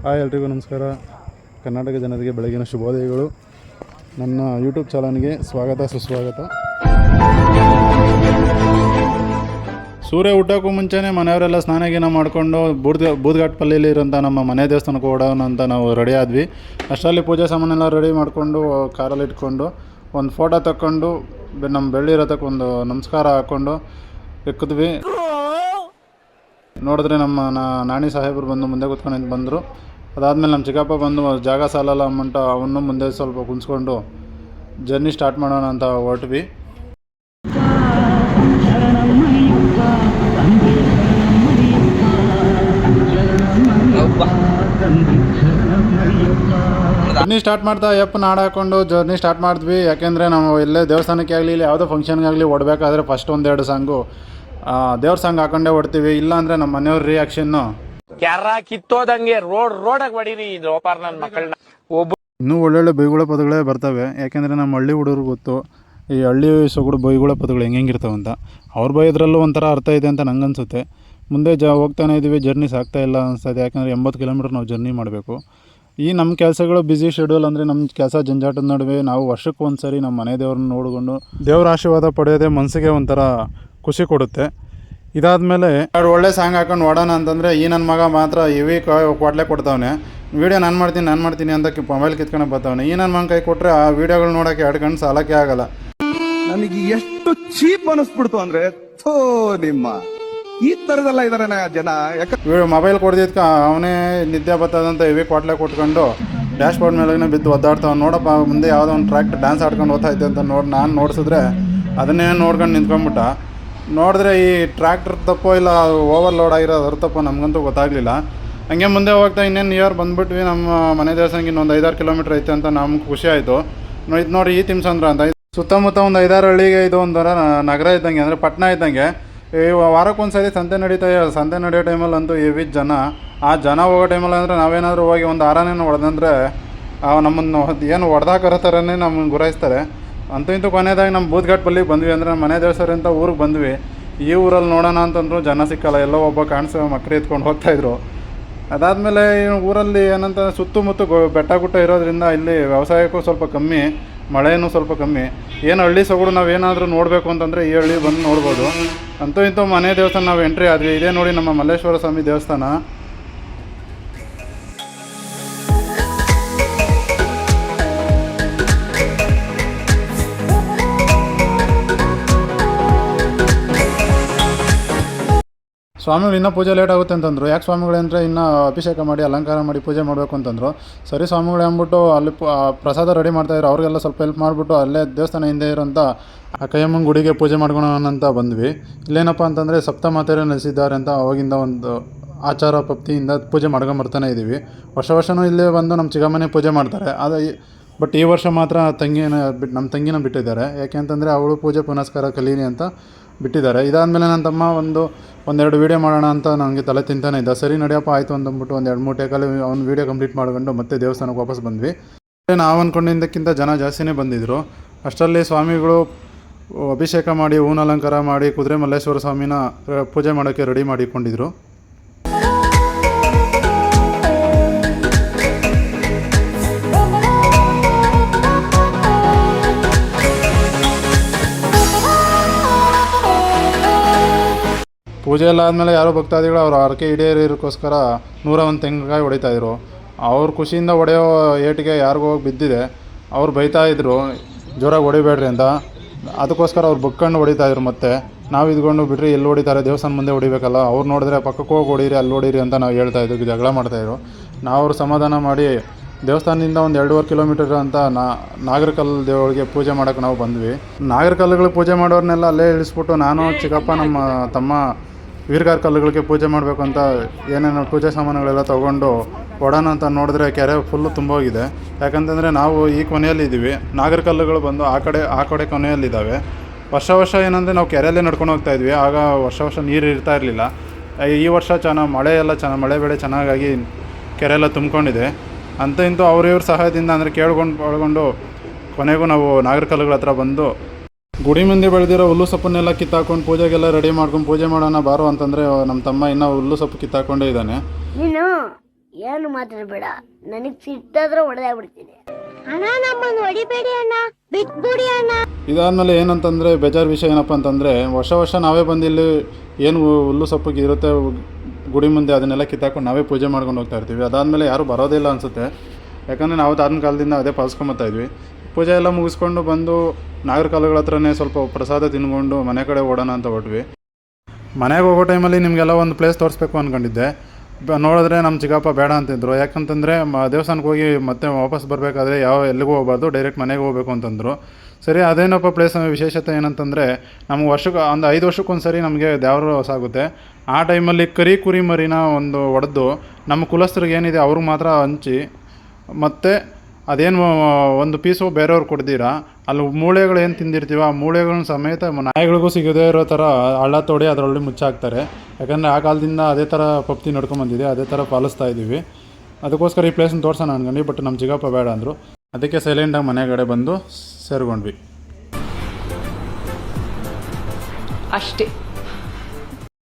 Hi ಎಲ್ರಿಗೂ ನಮಸ್ಕಾರ. ಕರ್ನಾಟಕ ಜನತೆಗೆ ಬೆಳಗಿನ ಶುಭೋದಯಗಳು. ನನ್ನ ಯೂಟ್ಯೂಬ್ ಚಾನಲ್ಗೆ ಸ್ವಾಗತ ಸುಸ್ವಾಗತ. ಸೂರ್ಯ ಹುಟ್ಟೋಕ್ಕೂ ಮುಂಚೆನೇ ಮನೆಯವರೆಲ್ಲ ಸ್ನಾನ ಮಾಡಿಕೊಂಡು ಬೂದ್ಘಾಟ್ ಪಲ್ಲಿಯಲ್ಲಿ ಇರೋಂಥ ನಮ್ಮ ಮನೆ ದೇವಸ್ಥಾನಕ್ಕೆ ಓಡೋಣ ಅಂತ ನಾವು ರೆಡಿ ಆದ್ವಿ. ಅಷ್ಟರಲ್ಲಿ ಪೂಜೆ ಸಾಮಾನೆಲ್ಲ ರೆಡಿ ಮಾಡಿಕೊಂಡು ಕಾರಲ್ಲಿ ಇಟ್ಕೊಂಡು ಒಂದು ಫೋಟೋ ತಕ್ಕೊಂಡು ನಮ್ಮ ಬೆಳ್ಳಿ ರಥಕ್ಕೆ ಒಂದು ನಮಸ್ಕಾರ ಹಾಕ್ಕೊಂಡು ಎಕ್ಕಿದ್ವಿ. ನೋಡಿದ್ರೆ ನಮ್ಮ ನಾಣಿ ಸಾಹೇಬರು ಬಂದು ಮುಂದೆ ಕೂತ್ಕೊಂಡು ಬಂದರು. ಅದಾದಮೇಲೆ ನಮ್ಮ ಚಿಕ್ಕಪ್ಪ ಬಂದು ಜಾಗ ಸಾಲಲ್ಲ ಅಂದ್ಬಿಟ್ಟು ಅವನು ಮುಂದೆ ಸ್ವಲ್ಪ ಕುಂತ್ಕೊಂಡು ಜರ್ನಿ ಸ್ಟಾರ್ಟ್ ಮಾಡೋಣ ಅಂತ ಹೊರಟ್ವಿ. ಜರ್ನಿ ಸ್ಟಾರ್ಟ್ ಮಾಡ್ತಾ ಯಪ್ಪನ ಹಾಡು ಹಾಕ್ಕೊಂಡು ಜರ್ನಿ ಸ್ಟಾರ್ಟ್ ಮಾಡಿದ್ವಿ. ಯಾಕೆಂದರೆ ನಾವು ಎಲ್ಲೇ ದೇವಸ್ಥಾನಕ್ಕೆ ಆಗಲಿ ಇಲ್ಲಿ ಯಾವುದೋ ಫಂಕ್ಷನ್ಗಾಗಲಿ ಓಡಬೇಕಾದ್ರೆ ಫಸ್ಟ್ ಒಂದೆರಡು ಸಾಂಗು ದೇವ್ರ ಸಾಂಗ್ ಹಾಕೊಂಡೇ ಓಡ್ತೀವಿ. ಇಲ್ಲ ಅಂದರೆ ನಮ್ಮ ಮನೆಯವ್ರ ರಿಯಾಕ್ಷನ್ನು ಕಿತ್ತೋದಂಗೆ ರೋಡಾಗಿ ಹೊಡೀರಿ ನನ್ನ ಮಕ್ಕಳನ್ನ. ಇನ್ನೂ ಒಳ್ಳೊಳ್ಳೆ ಬೈಗುಳ ಪದಗಳೇ ಬರ್ತವೆ. ಯಾಕೆಂದರೆ ನಮ್ಮ ಹಳ್ಳಿ ಹುಡುಗರು ಗೊತ್ತು ಈ ಹಳ್ಳಿ ಸೊಗಡು ಬೈಗುಳ ಪದಗಳು ಹೆಂಗಿರ್ತಾವಂತ. ಅವ್ರ ಬೈದ್ರಲ್ಲೂ ಒಂಥರ ಅರ್ಥ ಇದೆ ಅಂತ ನಂಗೆ ಅನಿಸುತ್ತೆ. ಮುಂದೆ ಹೋಗ್ತಾನೆ ಇದ್ದೀವಿ, ಜರ್ನಿ ಸಾಗ್ತಾ ಇಲ್ಲ ಅನಿಸ್ತದೆ. ಯಾಕಂದರೆ 80 ಕಿಲೋಮೀಟ್ರ್ ನಾವು ಜರ್ನಿ ಮಾಡಬೇಕು. ಈ ನಮ್ಮ ಕೆಲಸಗಳು ಬ್ಯುಸಿ ಶೆಡ್ಯೂಲ್ ಅಂದರೆ ನಮ್ಮ ಕೆಲಸ ಜಂಜಾಟದ ನಡುವೆ ನಾವು ವರ್ಷಕ್ಕೆ ಒಂದು ಸರಿ ನಮ್ಮ ಮನೆ ದೇವ್ರನ್ನ ನೋಡಿಕೊಂಡು ದೇವ್ರ ಆಶೀರ್ವಾದ ಪಡೆಯೋದೇ ಮನಸ್ಸಿಗೆ ಒಂಥರ ಖುಷಿ ಕೊಡುತ್ತೆ. ಇದಾದಮೇಲೆ ಎರಡು ಒಳ್ಳೆ ಸಾಂಗ್ ಹಾಕೊಂಡು ಓಡೋಣ ಅಂತಂದರೆ ಈ ನನ್ನ ಮಗ ಮಾತ್ರ ಹೆವಿ ಕೊಡ್ಲೆ ಕೊಡ್ತಾವನೆ. ವೀಡಿಯೋ ನಾನು ಮಾಡ್ತೀನಿ ಅಂತ ಮೊಬೈಲ್ ಕಿತ್ಕೊಂಡು ಬರ್ತಾವನೆ. ಈ ನನ್ನ ಮಗ ಕೈ ಕೊಟ್ಟರೆ ಆ ವೀಡಿಯೋಗಳು ನೋಡೋಕ್ಕೆ 2 ಕಣ್ಣು ಸಾಲಕ್ಕೆ ಆಗಲ್ಲ. ನನಗೆ ಎಷ್ಟು ಚೀಪ್ ಅನಿಸ್ಬಿಡ್ತು ಅಂದರೆ ನಿಮ್ಮ ಈ ಥರದೆಲ್ಲ ಇದಾರೆ ಜನ. ಯಾಕೆ ಮೊಬೈಲ್ ಕೊಡ್ದಿದ್ಕ ಅವನೇ ನಿದ್ದೆ ಬರ್ತದಂತ ಹೆವಿ ಕೊಟ್ಲೆ ಕೊಟ್ಕೊಂಡು ಡ್ಯಾಶ್ ಬೋರ್ಡ್ ಮೇಲೆ ಬಿದ್ದು ಒದ್ದಾಡ್ತಾವ. ನೋಡಪ್ಪ ಮುಂದೆ ಯಾವುದೋ ಒಂದು ಟ್ರ್ಯಾಕ್ಟರ್ ಡ್ಯಾನ್ಸ್ ಆಡ್ಕೊಂಡು ಓದ್ತಾಯಿದ್ದೆ ಅಂತ ನಾನು ನೋಡಿಸಿದ್ರೆ ಅದನ್ನೇ ನೋಡ್ಕೊಂಡು ನಿಂತ್ಕೊಂಡ್ಬಿಟ್ಟ. ನೋಡಿದ್ರೆ ಈ ಟ್ರ್ಯಾಕ್ಟರ್ ತಪ್ಪೋ ಇಲ್ಲ ಓವರ್ಲೋಡ್ ಆಗಿರೋದು ಅದ್ರ ತಪ್ಪೋ ನಮಗಂತೂ ಗೊತ್ತಾಗಲಿಲ್ಲ. ಹಂಗೆ ಮುಂದೆ ಹೋಗ್ತಾ ಇನ್ನೇನು ನಿಯರ್ ಬಂದುಬಿಟ್ವಿ. ನಮ್ಮ ಮನೆ ದೇವಸ್ಥಾನಕ್ಕೆ ಇನ್ನೊಂದು 5-6 ಕಿಲೋಮೀಟ್ರ್ ಐತೆ ಅಂತ ನಮ್ಗೆ ಖುಷಿ ಆಯಿತು. ಇದು ನೋಡಿ ಈ ತಿಮ್ಸಂದ್ರ ಅಂತ ಸುತ್ತಮುತ್ತ ಒಂದು 5-6 ಹಳ್ಳಿಗೆ ಇದು ಒಂಥರ ನಗರ ಇದ್ದಂಗೆ, ಅಂದರೆ ಪಟ್ಟಣ ಇದ್ದಂಗೆ. ಈ ವಾರಕ್ಕೊಂದು ಸರಿ ಸಂತೆ ನಡೆಯೋ ಟೈಮಲ್ಲಿ ಅಂತೂ ಹೆವಿ ಜನ. ಆ ಜನ ಹೋಗೋ ಟೈಮಲ್ಲಿ ಅಂದರೆ ನಾವೇನಾದರೂ ಹೋಗಿ ಒಂದು ಆರನೇನು ಹೊಡೆದಂದರೆ ನಮ್ಮನ್ನು ಏನು ಹೊಡೆದಾಕರೋ ಥರನೇ ನಮ್ಮನ್ನು ಗುರಾಯಿಸ್ತಾರೆ. ಅಂತೂ ಇಂತೂ ಕೊನೆಯದಾಗಿ ನಮ್ಮ ಬೂದ್ಘಾಟ್ ಪಲ್ಲಿಗೆ ಬಂದ್ವಿ. ಅಂದರೆ ನಮ್ಮ ಮನೆ ದೇವಸ್ಥಾನ ಅಂತ ಊರಿಗೆ ಬಂದ್ವಿ. ಈ ಊರಲ್ಲಿ ನೋಡೋಣ ಅಂತಂದ್ರೂ ಜನ ಸಿಕ್ಕಲ್ಲ. ಎಲ್ಲೋ ಒಬ್ಬ ಕಾಣಿಸೋ ಮಕ್ಕಳು ಎತ್ಕೊಂಡು ಹೋಗ್ತಾಯಿದ್ರು. ಅದಾದಮೇಲೆ ಊರಲ್ಲಿ ಏನಂತ ಸುತ್ತಮುತ್ತ ಬೆಟ್ಟ ಗುಟ್ಟ ಇರೋದ್ರಿಂದ ಇಲ್ಲಿ ವ್ಯವಸಾಯಕ್ಕೂ ಸ್ವಲ್ಪ ಕಮ್ಮಿ, ಮಳೆಯೂ ಸ್ವಲ್ಪ ಕಮ್ಮಿ. ಏನು ಹಳ್ಳಿ ಸೊಗಡು ನಾವೇನಾದರೂ ನೋಡಬೇಕು ಅಂತಂದರೆ ಈ ಹಳ್ಳಿ ಬಂದು ನೋಡ್ಬೋದು. ಅಂತೂ ಇಂತೂ ಮನೆ ದೇವಸ್ಥಾನ ನಾವು ಎಂಟ್ರಿ ಆದ್ವಿ. ಇದೇ ನೋಡಿ ನಮ್ಮ ಮಲ್ಲೇಶ್ವರ ಸ್ವಾಮಿ ದೇವಸ್ಥಾನ. ಸ್ವಾಮಿಗಳು ಇನ್ನೂ ಪೂಜೆ ಲೇಟ್ ಆಗುತ್ತೆ ಅಂತಂದರು. ಯಾಕೆ ಸ್ವಾಮಿಗಳು ಅಂದರೆ ಇನ್ನೂ ಅಭಿಷೇಕ ಮಾಡಿ ಅಲಂಕಾರ ಮಾಡಿ ಪೂಜೆ ಮಾಡಬೇಕು ಅಂತಂದರು. ಸರಿ ಸ್ವಾಮಿಗಳು ಅಂದ್ಬಿಟ್ಟು ಅಲ್ಲಿ ಪ್ರಸಾದ ರೆಡಿ ಮಾಡ್ತಾಯಿದ್ರು. ಅವ್ರಿಗೆಲ್ಲ ಸ್ವಲ್ಪ ಹೆಲ್ಪ್ ಮಾಡಿಬಿಟ್ಟು ಅಲ್ಲೇ ದೇವಸ್ಥಾನ ಹಿಂದೆ ಇರೋಂಥ ಆ ಕೈಯಮ್ಮನ ಗುಡಿಗೆ ಪೂಜೆ ಮಾಡ್ಕೊಳೋಣ ಅಂತ ಬಂದ್ವಿ. ಇಲ್ಲೇನಪ್ಪ ಅಂತಂದರೆ ಸಪ್ತಮಾತೆಯರು ನೆಲೆಸಿದ್ದಾರೆ ಅಂತ ಅವಾಗಿಂದ ಒಂದು ಆಚಾರ ಪದ್ಧತಿಯಿಂದ ಪೂಜೆ ಮಾಡ್ಕೊಂಬರ್ತಾನೆ ಇದ್ದೀವಿ. ವರ್ಷವೂ ಇಲ್ಲೇ ಬಂದು ನಮ್ಮ ಚಿಕ್ಕಮ್ಮನೇ ಪೂಜೆ ಮಾಡ್ತಾರೆ. ಬಟ್ ಈ ವರ್ಷ ಮಾತ್ರ ನಮ್ಮ ತಂಗಿನ ಬಿಟ್ಟಿದ್ದಾರೆ. ಯಾಕೆ ಅಂತಂದರೆ ಅವಳು ಪೂಜೆ ಪುನಸ್ಕಾರ ಕಲೀನಿ ಅಂತ ಬಿಟ್ಟಿದ್ದಾರೆ. ಇದಾದಮೇಲೆ ನನ್ನ ತಮ್ಮ ಒಂದೆರಡು ವೀಡಿಯೋ ಮಾಡೋಣ ಅಂತ ನನಗೆ ತಲೆ ತಿಂತಾನೆ ಇದ್ದ. ಸರಿ ನಡೆಯಪ್ಪ ಆಯಿತು ಅಂತಂದ್ಬಿಟ್ಟು ಒಂದು 2-3 ಟೇಕಲ್ಲಿ ಅವ್ನು ವೀಡಿಯೋ ಕಂಪ್ಲೀಟ್ ಮಾಡ್ಕೊಂಡು ಮತ್ತೆ ದೇವಸ್ಥಾನಕ್ಕೆ ವಾಪಸ್ ಬಂದ್ವಿ. ನಾವು ಅಂದ್ಕೊಂಡಿದ್ದಕ್ಕಿಂತ ಜನ ಜಾಸ್ತಿನೇ ಬಂದಿದ್ದರು. ಅಷ್ಟರಲ್ಲಿ ಸ್ವಾಮಿಗಳು ಅಭಿಷೇಕ ಮಾಡಿ ಹೂವಿನ ಅಲಂಕಾರ ಮಾಡಿ ಕುದುರೆ ಮಲ್ಲೇಶ್ವರ ಸ್ವಾಮಿನ ಪೂಜೆ ಮಾಡೋಕ್ಕೆ ರೆಡಿ ಮಾಡಿಕೊಂಡಿದ್ರು. ಪೂಜೆ ಎಲ್ಲ ಆದಮೇಲೆ ಯಾರೋ ಭಕ್ತಾದಿಗಳು ಅವ್ರ ಹರಕೆ ಈಡೇರೋಕ್ಕೋಸ್ಕರ 101 ತೆಂಗಿನಕಾಯಿ ಹೊಡಿತಾಯಿದ್ರು. ಅವ್ರ ಖುಷಿಯಿಂದ ಹೊಡೆಯೋ ಏಟಿಗೆ ಯಾರಿಗೋ ಹೋಗಿ ಬಿದ್ದಿದೆ. ಅವ್ರು ಬೈತಾಯಿದ್ರು ಜೋರಾಗಿ ಹೊಡಿಬೇಡ್ರಿ ಅಂತ. ಅದಕ್ಕೋಸ್ಕರ ಅವ್ರು ಬಗ್ಕೊಂಡು ಹೊಡಿತಾಯಿದ್ರು. ಮತ್ತು ನಾವು ಇದ್ಕೊಂಡು ಬಿಡ್ರಿ ಎಲ್ಲಿ ಹೊಡಿತಾರೆ, ದೇವಸ್ಥಾನ ಮುಂದೆ ಹೊಡಿಬೇಕಲ್ಲ, ಅವ್ರು ನೋಡಿದ್ರೆ ಪಕ್ಕಕ್ಕೆ ಹೋಗಿ ಹೊಡೀರಿ ಅಲ್ಲಿ ಹೊಡೀರಿ ಅಂತ ನಾವು ಹೇಳ್ತಾಯಿದ್ವಿ, ಜಗಳ ಮಾಡ್ತಾಯಿದ್ರು. ನಾವು ಅವ್ರು ಸಮಾಧಾನ ಮಾಡಿ ದೇವಸ್ಥಾನದಿಂದ ಒಂದು 2.5 ಕಿಲೋಮೀಟರ್ ಅಂತ ನಾಗರಕಲ್ಲು ದೇವರಿಗೆ ಪೂಜೆ ಮಾಡೋಕ್ಕೆ ನಾವು ಬಂದ್ವಿ. ನಾಗರಕಲ್ಲುಗಳಿಗೆ ಪೂಜೆ ಮಾಡೋರನ್ನೆಲ್ಲ ಅಲ್ಲೇ ಇಳಿಸ್ಬಿಟ್ಟು ನಾನು ಚಿಕ್ಕಪ್ಪ ನಮ್ಮ ತಮ್ಮ ವೀರಗಾರ ಕಲ್ಲುಗಳಿಗೆ ಪೂಜೆ ಮಾಡಬೇಕು ಅಂತ ಏನೇನು ಪೂಜೆ ಸಾಮಾನುಗಳೆಲ್ಲ ತೊಗೊಂಡು ಓಡೋಣ ಅಂತ ನೋಡಿದ್ರೆ ಕೆರೆ ಫುಲ್ಲು ತುಂಬೋಗಿದೆ. ಯಾಕಂತಂದರೆ ನಾವು ಈ ಕೊನೆಯಲ್ಲಿದ್ದೀವಿ, ನಾಗರಕಲ್ಲುಗಳು ಬಂದು ಆ ಕಡೆ ಕೊನೆಯಲ್ಲಿದ್ದಾವೆ. ವರ್ಷ ಏನಂದರೆ ನಾವು ಕೆರೆಯಲ್ಲೇ ನಡ್ಕೊಂಡು ಹೋಗ್ತಾಯಿದ್ವಿ. ಆಗ ವರ್ಷ ನೀರು ಇರ್ತಾ ಇರಲಿಲ್ಲ. ಈ ವರ್ಷ ಮಳೆ ಬೆಳೆ ಚೆನ್ನಾಗಾಗಿ ಕೆರೆಯೆಲ್ಲ ತುಂಬಿಕೊಂಡಿದೆ. ಅಂತ ಇಂತೂ ಅವ್ರ ಸಹಾಯದಿಂದ ಅಂದರೆ ಕೇಳ್ಕೊಂಡು ಕೊನೆಗೂ ನಾವು ನಾಗರಕಲ್ಲುಗಳ ಹತ್ರ ಬಂದು ಗುಡಿ ಮುಂದೆ ಬೆಳೆದಿರೋ ಹುಲ್ಲು ಸೊಪ್ಪನ್ನೆಲ್ಲ ಕಿತ್ತಾಕೊಂಡು ಪೂಜೆಗೆಲ್ಲ ರೆಡಿ ಮಾಡ್ಕೊಂಡು ಪೂಜೆ ಮಾಡೋಣ ಬಾರೋ ಅಂತಂದರೆ ನಮ್ಮ ತಮ್ಮ ಇನ್ನೂ ಹುಲ್ಲು ಸೊಪ್ಪು ಕಿತ್ತಾಕೊಂಡೇ ಇದ್ದಾನೆ. ಏನು ಮಾತಾಡಬೇಡ, ನನಗ್ ಸಿಟ್ಟಾದ್ರೆ ಹೊಡೆದೇ ಬಿಡ್ತೀನಿ. ಅಣ್ಣ ನಮ್ಮನ್ನು ಹೊಡಿಬೇಡಿ ಅಣ್ಣ, ಬಿಟ್ಬಿಡಿ ಅಣ್ಣ. ಇದಾದಮೇಲೆ ಏನಂತಂದರೆ ಬೇಜಾರು ವಿಷಯ ಏನಪ್ಪ ಅಂತಂದರೆ ವರ್ಷ ನಾವೇ ಬಂದು ಇಲ್ಲಿ ಏನು ಹುಲ್ಲು ಸೊಪ್ಪಿಗೆ ಇರುತ್ತೆ ಗುಡಿ ಮುಂದೆ ಅದನ್ನೆಲ್ಲ ಕಿತ್ತಾಕೊಂಡು ನಾವೇ ಪೂಜೆ ಮಾಡ್ಕೊಂಡು ಹೋಗ್ತಾ ಇರ್ತೀವಿ. ಅದಾದಮೇಲೆ ಯಾರೂ ಬರೋದಿಲ್ಲ ಅನಿಸುತ್ತೆ, ಯಾಕಂದರೆ ನಾವು ತಾತನ ಕಾಲದಿಂದ ಅದೇ ಪಾಲಿಸ್ಕೊಂಬರ್ತಾಯಿದ್ವಿ. ಪೂಜೆ ಎಲ್ಲ ಮುಗಿಸ್ಕೊಂಡು ಬಂದು ನಾಗರ ಕಾಲುಗಳ ಹತ್ರನೇ ಸ್ವಲ್ಪ ಪ್ರಸಾದ ತಿನ್ಕೊಂಡು ಮನೆ ಕಡೆ ಓಡೋಣ ಅಂತ ಹೊಟ್ವಿ. ಮನೆಗೆ ಹೋಗೋ ಟೈಮಲ್ಲಿ ನಿಮಗೆಲ್ಲ ಒಂದು ಪ್ಲೇಸ್ ತೋರಿಸ್ಬೇಕು ಅಂದ್ಕೊಂಡಿದ್ದೆ. ನೋಡಿದ್ರೆ ನಮ್ಮ ಚಿಕ್ಕಪ್ಪ ಬೇಡ ಅಂತಿದ್ರು. ಯಾಕಂತಂದರೆ ದೇವಸ್ಥಾನಕ್ಕೆ ಹೋಗಿ ಮತ್ತೆ ವಾಪಸ್ ಬರಬೇಕಾದ್ರೆ ಎಲ್ಲಿಗೂ ಹೋಗಬಾರ್ದು, ಡೈರೆಕ್ಟ್ ಮನೆಗೆ ಹೋಗಬೇಕು ಅಂತಂದರು. ಸರಿ, ಅದೇನಪ್ಪ ಪ್ಲೇಸ್ ವಿಶೇಷತೆ ಏನಂತಂದರೆ ನಮ್ಗೆ ವರ್ಷಕ್ಕೆ ಒಂದು 5 ವರ್ಷಕ್ಕೊಂದ್ಸರಿ ನಮಗೆ ದೇವರು ಸಾಗುತ್ತೆ. ಆ ಟೈಮಲ್ಲಿ ಕುರಿ ಮರಿನ ಒಂದು ಹೊಡೆದು ನಮ್ಮ ಕುಲಸ್ಥರಿಗೆ ಏನಿದೆ ಅವ್ರಿಗೆ ಮಾತ್ರ ಹಂಚಿ, ಮತ್ತು ಅದೇನು ಒಂದು ಪೀಸು ಬೇರೆಯವ್ರು ಕೊಡ್ದಿರಾ ಅಲ್ಲಿ ಮೂಳೆಗಳು ಏನು ತಿಂದಿರ್ತೀವ ಆ ಮೂಳೆಗಳನ್ನ ಸಮೇತ ನಾಯಿಗಳಿಗೂ ಸಿಗದೇ ಇರೋ ಥರ ಹಳ್ಳ ತೋಡಿ ಅದರೊಳಗೆ ಮುಚ್ಚಾಕ್ತಾರೆ. ಯಾಕಂದರೆ ಆ ಕಾಲದಿಂದ ಅದೇ ಥರ ಪಪ್ತಿ ನಡ್ಕೊಂಬಂದಿದೆ, ಅದೇ ಥರ ಪಾಲಿಸ್ತಾ ಇದ್ದೀವಿ. ಅದಕ್ಕೋಸ್ಕರ ಈ ಪ್ಲೇಸ್ನ ತೋರ್ಸೋಣ ಅನ್ಕೊಂಡು, ಬಟ್ ನಮ್ಮ ಚಿಕ್ಕಪ್ಪ ಬೇಡ ಅಂದರು. ಅದಕ್ಕೆ ಸೈಲೆಂಟಾಗಿ ಮನೆ ಕಡೆ ಬಂದು ಸೇರ್ಕೊಂಡ್ವಿ ಅಷ್ಟೇ.